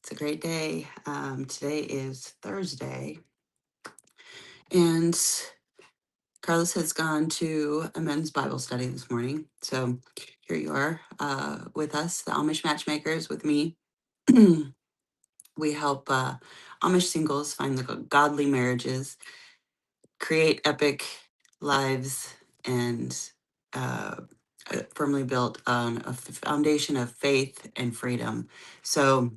It's a great day. Today is Thursday, and Carlos has gone to a men's Bible study this morning. So here you are with us, the Amish Matchmakers, with me. We help Amish singles find the godly marriages, create epic lives, and uh, firmly built on a foundation of faith and freedom. So,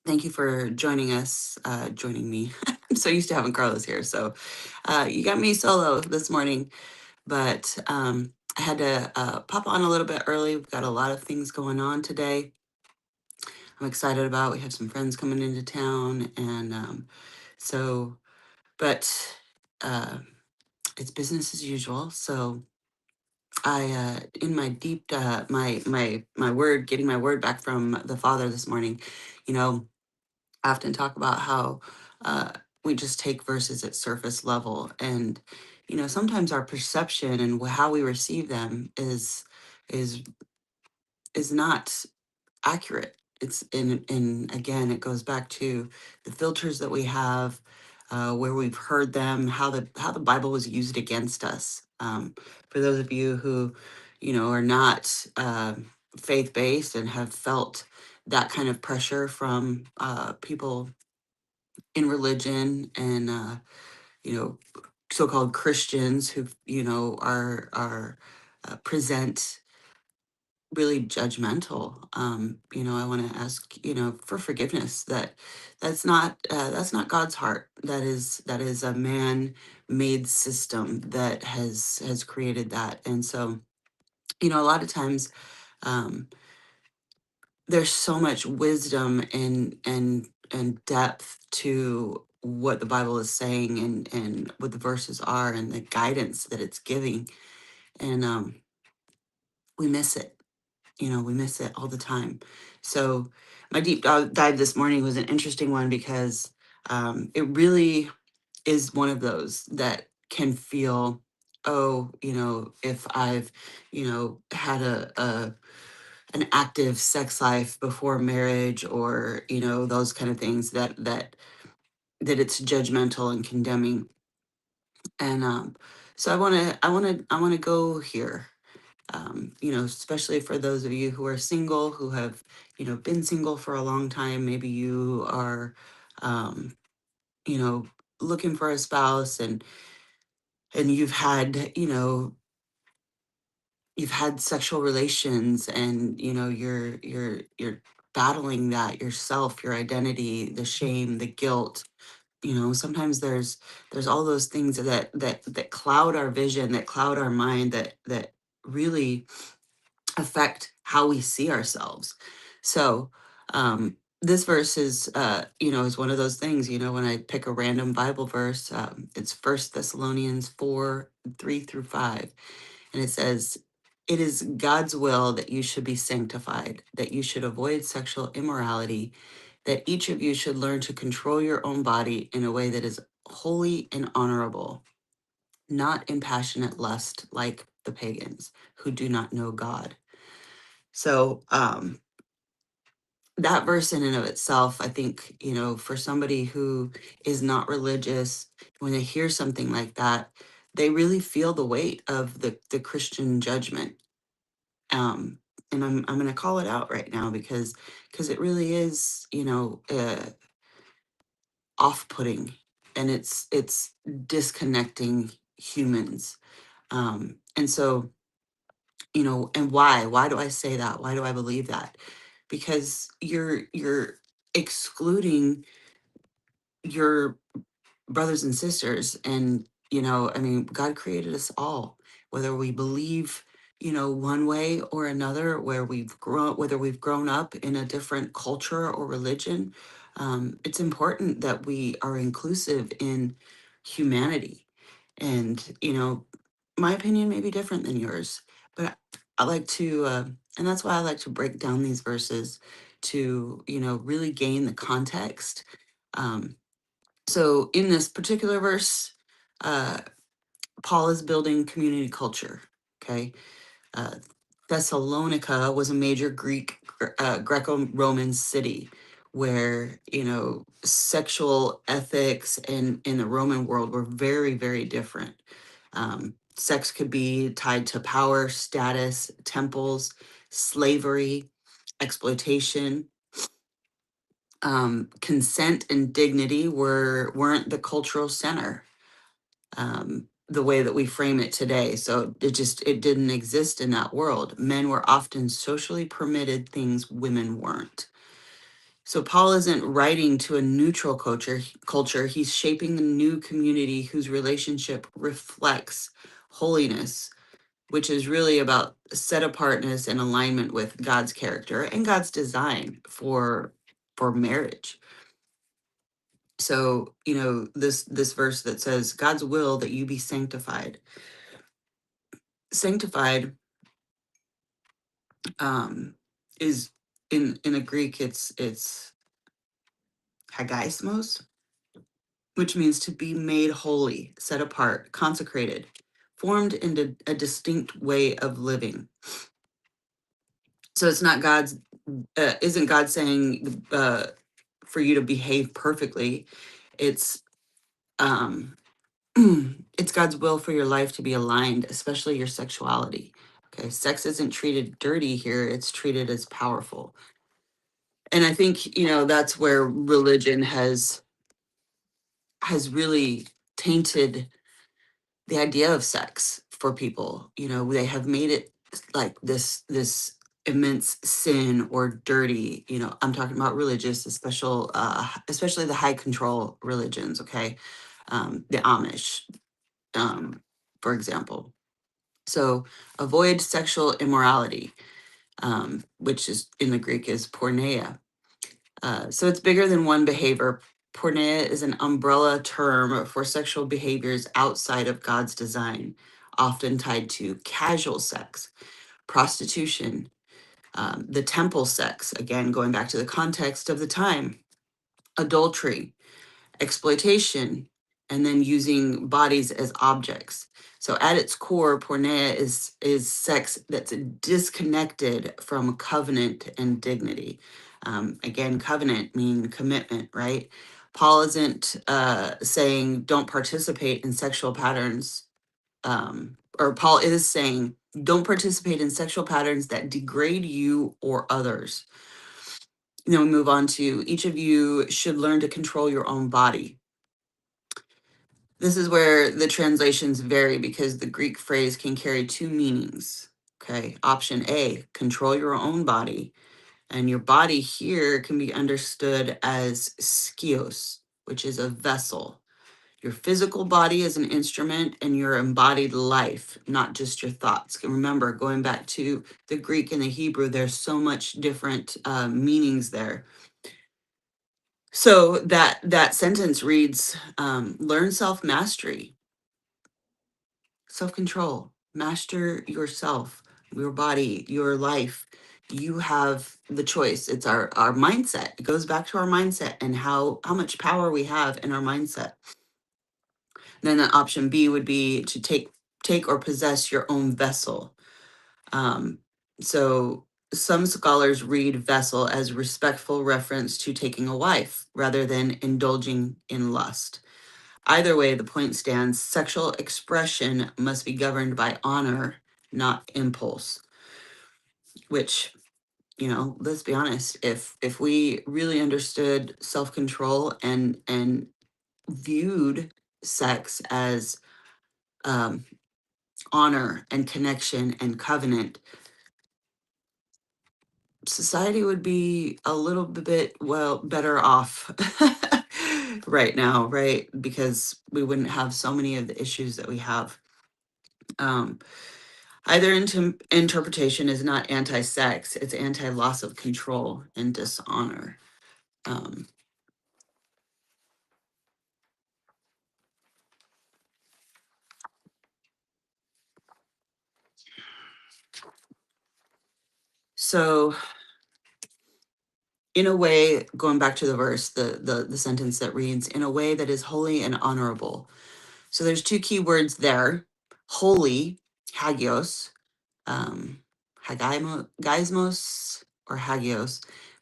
thank you for joining us, joining me. I'm so used to having Carlos here. So you got me solo this morning, but I had to pop on a little bit early. We've got a lot of things going on today. I'm excited about. We have some friends coming into town, and so, but uh, it's business as usual. So in my deep, my word, getting my word back from the Father this morning, you know, I often talk about how uh, we just take verses at surface level, and sometimes our perception and how we receive them is is not accurate. It's and again, it goes back to the filters that we have, where we've heard them, how the Bible was used against us. For those of you who, are not faith based and have felt that kind of pressure from people in religion and you know so-called Christians who are present really judgmental. I want to ask for forgiveness that that's not God's heart. That is a man-made system that has created that. And so a lot of times um, there's so much wisdom and depth to what the Bible is saying and what the verses are and the guidance that it's giving. And we miss it. We miss it all the time. So my dive this morning was an interesting one because it really is one of those that can feel, oh, if I've, had a an active sex life before marriage, or those kind of things that it's judgmental and condemning. And so I want to go here. Especially for those of you who are single, who have been single for a long time. Maybe you are um, you know looking for a spouse, and you've had sexual relations, and you're battling that yourself, your identity, the shame, the guilt. Sometimes there's all those things that cloud our vision, that cloud our mind, that really affect how we see ourselves. So this verse is one of those things. When I pick a random Bible verse, it's First Thessalonians 4:3-5, and it says, "It is God's will that you should be sanctified, that you should avoid sexual immorality, that each of you should learn to control your own body in a way that is holy and honorable, not in passionate lust like the pagans who do not know God." So that verse in and of itself, I think, for somebody who is not religious, when they hear something like that, they really feel the weight of the Christian judgment. Um, and I'm going to call it out right now because it really is, off-putting, and it's disconnecting humans. And so, and why do I say that? Why do I believe that? Because you're excluding your brothers and sisters. And I mean, God created us all, whether we believe one way or another, whether we've grown up in a different culture or religion. It's important that we are inclusive in humanity. And my opinion may be different than yours, but I like to and that's why I like to break down these verses to really gain the context. Um, so in this particular verse, uh, Paul is building community culture. Okay. Thessalonica was a major Greco-Roman city where, sexual ethics in the Roman world were very, very different. Sex could be tied to power, status, temples, slavery, exploitation. Consent and dignity weren't the cultural center, the way that we frame it today. So it didn't exist in that world. Men were often socially permitted things women weren't. So Paul isn't writing to a neutral culture. He's shaping a new community whose relationship reflects holiness, which is really about set apartness and alignment with God's character and God's design for marriage. So, this verse that says God's will that you be sanctified. Sanctified is in the Greek, it's hagiosmos, which means to be made holy, set apart, consecrated, formed into a distinct way of living. So it's not isn't God saying for you to behave perfectly? It's um, it's God's will for your life to be aligned, especially your sexuality. Okay, sex isn't treated dirty here; it's treated as powerful. And I think that's where religion has really tainted the idea of sex for people. They have made it like this immense sin or dirty. I'm talking about religious, especially the high control religions. Okay, the Amish, for example. So avoid sexual immorality, which is in the Greek is porneia. So it's bigger than one behavior. Porneia is an umbrella term for sexual behaviors outside of God's design, often tied to casual sex, prostitution, the temple sex, again, going back to the context of the time, adultery, exploitation, and then using bodies as objects. So at its core, porneia is sex that's disconnected from covenant and dignity. Again, covenant mean commitment, right? Paul isn't saying don't participate in sexual patterns, or Paul is saying don't participate in sexual patterns that degrade you or others. We move on to each of you should learn to control your own body. This is where the translations vary because the Greek phrase can carry two meanings. Okay, option A, control your own body. And your body here can be understood as skios, which is a vessel. Your physical body is an instrument and your embodied life, not just your thoughts. And remember, going back to the Greek and the Hebrew, there's so much different meanings there. So that sentence reads, learn self-mastery, self-control, master yourself, your body, your life. You have the choice. It's our mindset. It goes back to our mindset and how much power we have in our mindset. Then the option B would be to take or possess your own vessel. So some scholars read vessel as respectful reference to taking a wife rather than indulging in lust. Either way, the point stands, sexual expression must be governed by honor, not impulse. Which, let's be honest, if we really understood self-control and viewed sex as um, honor and connection and covenant, society would be a little bit better off right now, right? Because we wouldn't have so many of the issues that we have. Either interpretation is not anti-sex, it's anti-loss of control and dishonor. Um, so in a way, going back to the verse, the sentence that reads, in a way that is holy and honorable. So there's two key words there, holy, hagios, hagiosmos or hagios,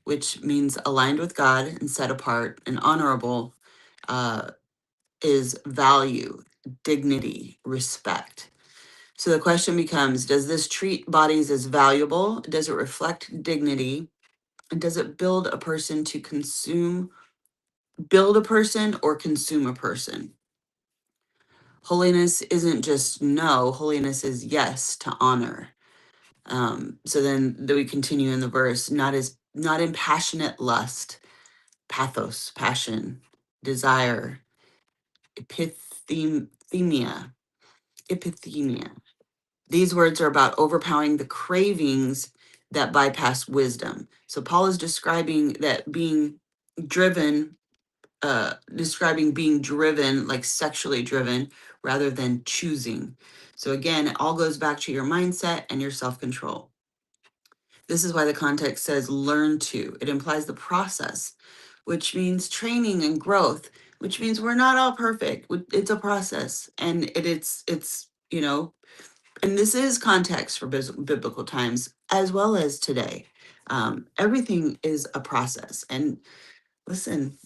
which means aligned with God and set apart, and honorable uh, is value, dignity, respect. So the question becomes, does this treat bodies as valuable? Does it reflect dignity? And does it build a person to build a person or consume a person? Holiness isn't just no, holiness is yes to honor. So then we continue in the verse, not in passionate lust, pathos, passion, desire, epithemia, epithemia. These words are about overpowering the cravings that bypass wisdom. So Paul is describing that being driven, describing being driven, like sexually driven, rather than choosing. So again, it all goes back to your mindset and your self-control. This is why the context says learn to. It implies the process, which means training and growth, which means we're not all perfect. It's a process, and it's and this is context for biblical times as well as today. Everything is a process, and listen,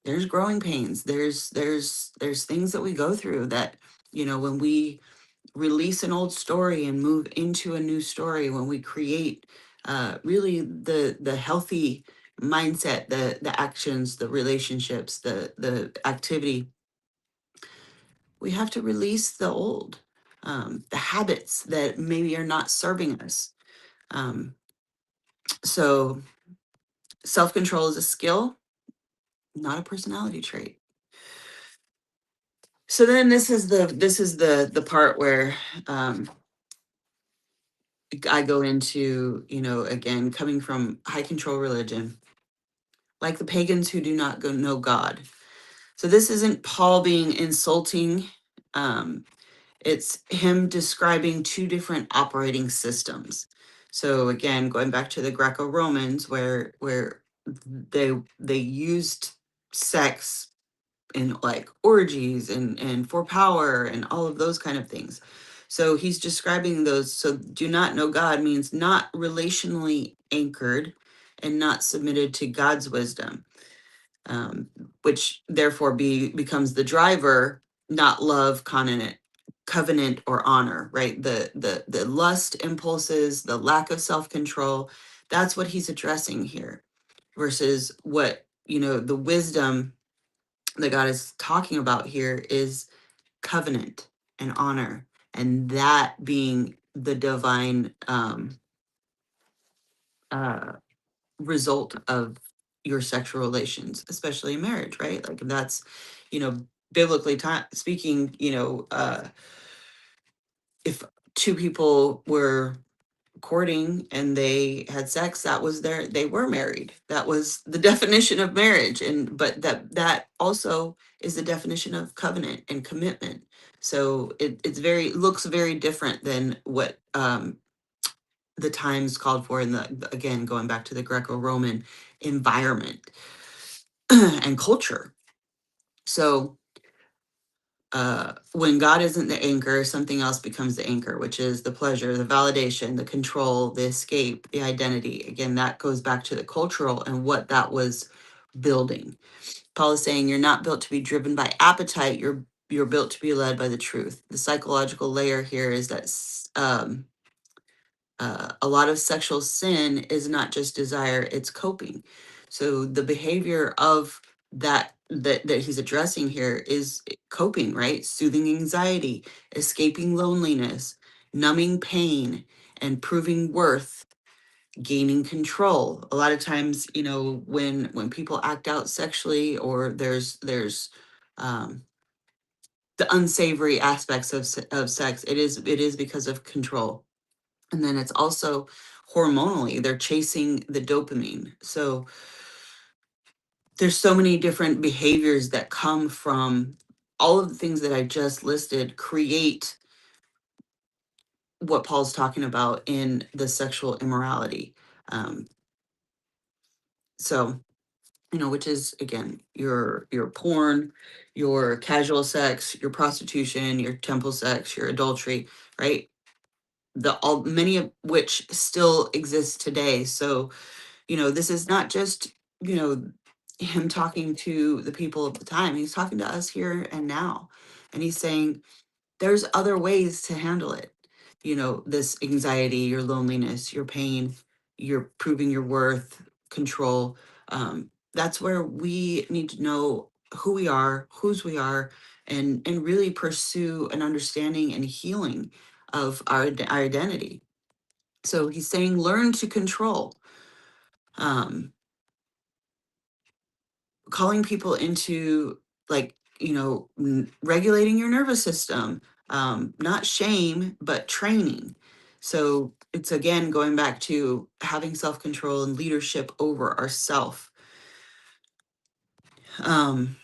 there's growing pains. There's things that we go through that when we release an old story and move into a new story, when we create really the healthy mindset, the actions, the relationships, the activity, we have to release the old, the habits that maybe are not serving us. um, so self-control is a skill, not a personality trait. So then this is the part where I go into, again, coming from high control religion, like the pagans who do not know God. So this isn't Paul being insulting. Um, it's him describing two different operating systems. So again, going back to the Greco-Romans, where they used sex in like orgies and for power and all of those kind of things. So he's describing those. So do not know God means not relationally anchored and not submitted to God's wisdom, which therefore becomes the driver, not love, covenant or honor, right? The lust impulses, the lack of self-control, that's what he's addressing here, versus what the wisdom that God is talking about here is covenant and honor, and that being the divine uh, result of your sexual relations, especially in marriage, right? Like that's, biblically speaking, if two people were courting and they had sex, that was they were married. That was the definition of marriage. And but that also is the definition of covenant and commitment. So looks very different than what the times called for in again, going back to the Greco-Roman environment and culture. So when God isn't the anchor, something else becomes the anchor, which is the pleasure, the validation, the control, the escape, the identity. Again, that goes back to the cultural and what that was building. Paul is saying you're not built to be driven by appetite. You're built to be led by the truth. The psychological layer here is that a lot of sexual sin is not just desire, it's coping. So the behavior of that he's addressing here is coping, right? Soothing anxiety, escaping loneliness, numbing pain, and proving worth, gaining control. A lot of times, when people act out sexually, or there's um the unsavory aspects of sex, it is because of control. And then it's also hormonally, they're chasing the dopamine. So there's so many different behaviors that come from all of the things that I just listed, create what Paul's talking about in the sexual immorality. Um, so, which is again your porn, your casual sex, your prostitution, your temple sex, your adultery, right? Many of which still exist today. So this is not just, him talking to the people of the time. He's talking to us here and now. And he's saying, there's other ways to handle it. This anxiety, your loneliness, your pain, you're proving your worth, control. That's where we need to know who we are, whose we are, and really pursue an understanding and healing of our identity. So he's saying, learn to control. Um, Calling people into, like, regulating your nervous system, not shame but training. So it's, again, going back to having self-control and leadership over ourself. um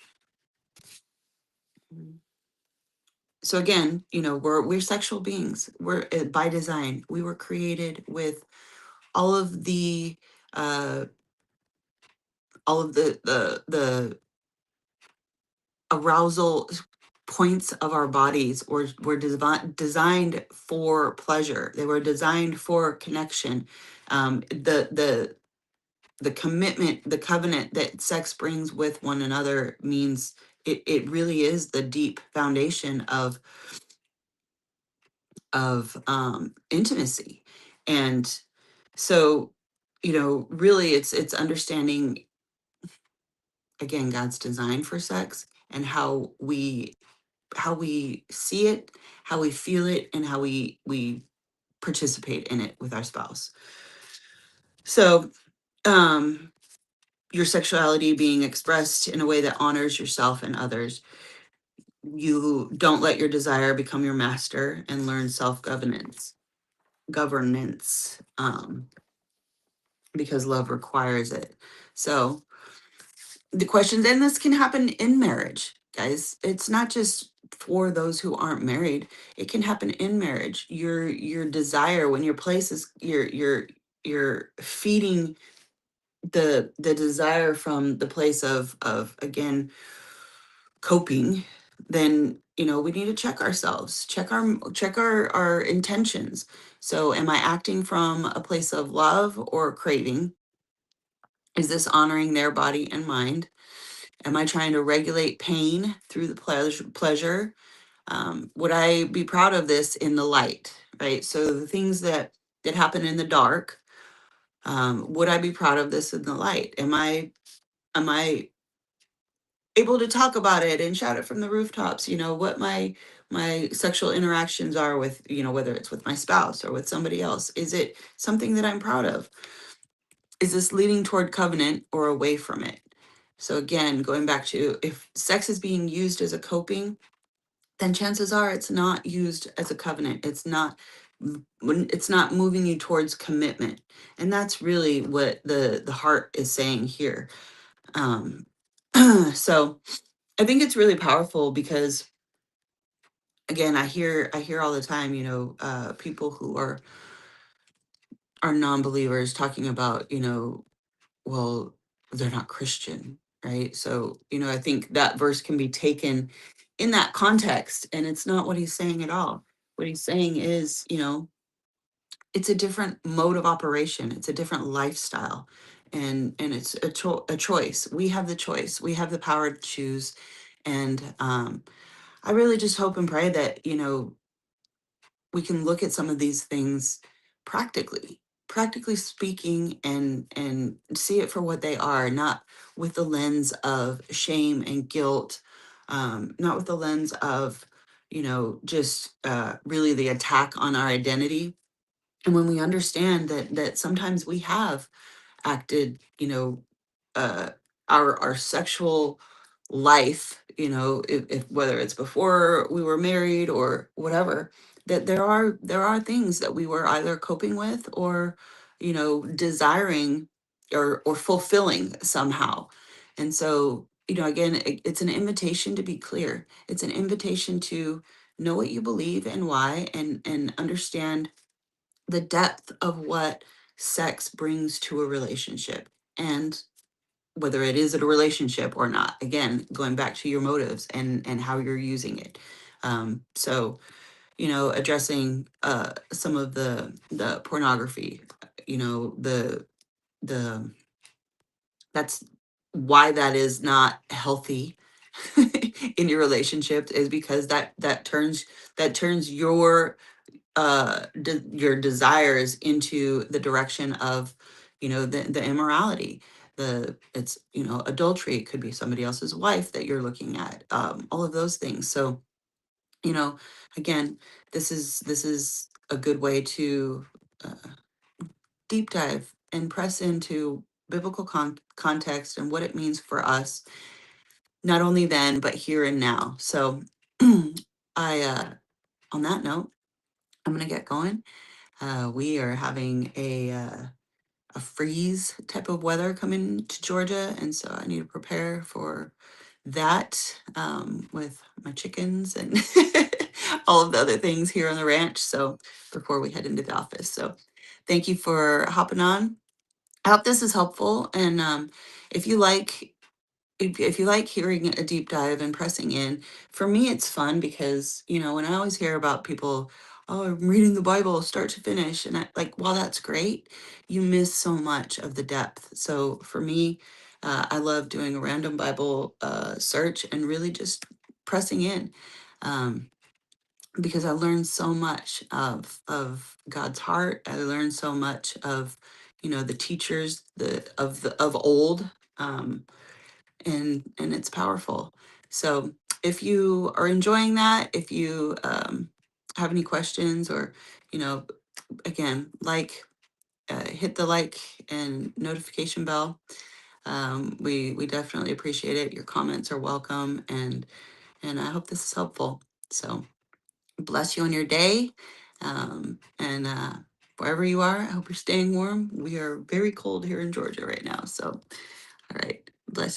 so again, we're sexual beings. We're, by design, we were created with all of the uh all of the arousal points of our bodies were designed for pleasure. They were designed for connection. The commitment, the covenant that sex brings with one another means it really is the deep foundation of intimacy. And so, really, it's understanding, again, God's design for sex, and how we see it, how we feel it, and how we participate in it with our spouse. So, um, your sexuality being expressed in a way that honors yourself and others. You don't let your desire become your master, and learn governance, because love requires it. So the questions, and this can happen in marriage, guys. It's not just for those who aren't married. It can happen in marriage. Your desire, when your place is, you're feeding the desire from the place of, again, coping. Then, we need to check ourselves, check our intentions. So am I acting from a place of love or craving? Is this honoring their body and mind? Am I trying to regulate pain through the pleasure? Would I be proud of this in the light? Right. So the things that happen in the dark, would I be proud of this in the light? Am I able to talk about it and shout it from the rooftops? What my sexual interactions are with, whether it's with my spouse or with somebody else. Is it something that I'm proud of? Is this leading toward covenant or away from it? So again, going back to, if sex is being used as a coping, then chances are it's not used as a covenant. It's not moving you towards commitment. And that's really what the heart is saying here. Um, so I think it's really powerful because, again, I hear all the time, people who are non-believers talking about, well, they're not Christian, right? So, I think that verse can be taken in that context, and it's not what he's saying at all. What he's saying is, it's a different mode of operation, it's a different lifestyle, and it's a choice. We have the choice, we have the power to choose. And I really just hope and pray that, we can look at some of these things practically speaking, and see it for what they are, not with the lens of shame and guilt, not with the lens of, just really the attack on our identity. And when we understand that sometimes we have acted, uh, our sexual life, if whether it's before we were married or whatever, that there are things that we were either coping with or, desiring or fulfilling somehow. And so, again, it's an invitation to be clear. It's an invitation to know what you believe and why, and understand the depth of what sex brings to a relationship, and whether it is a relationship or not. Again, going back to your motives and how you're using it. So, addressing some of the pornography, the the that's why that is not healthy in your relationship, is because that turns your desires into the direction of, the immorality. It's, adultery. It could be somebody else's wife that you're looking at, all of those things. So, you know again, this is a good way to uh, deep dive and press into biblical context and what it means for us, not only then but here and now. So I on that note, I'm gonna get going. We are having a freeze type of weather coming to Georgia, and so I need to prepare for that, with my chickens and all of the other things here on the ranch. So before we head into the office, so thank you for hopping on. I hope this is helpful, and if you like if you like hearing a deep dive and pressing in, for me it's fun because, when I always hear about people, oh, I'm reading the Bible start to finish, and I like, while that's great, you miss so much of the depth. So for me, I love doing a random Bible search and really just pressing in, um, because I learned so much of God's heart. I learned so much of, the teachers of old. And it's powerful. So if you are enjoying that, if you have any questions, or, you know, again, hit the like and notification bell. We definitely appreciate it. Your comments are welcome, and I hope this is helpful. So bless you on your day, and wherever you are, I hope you're staying warm. We are very cold here in Georgia right now. So all right, bless you.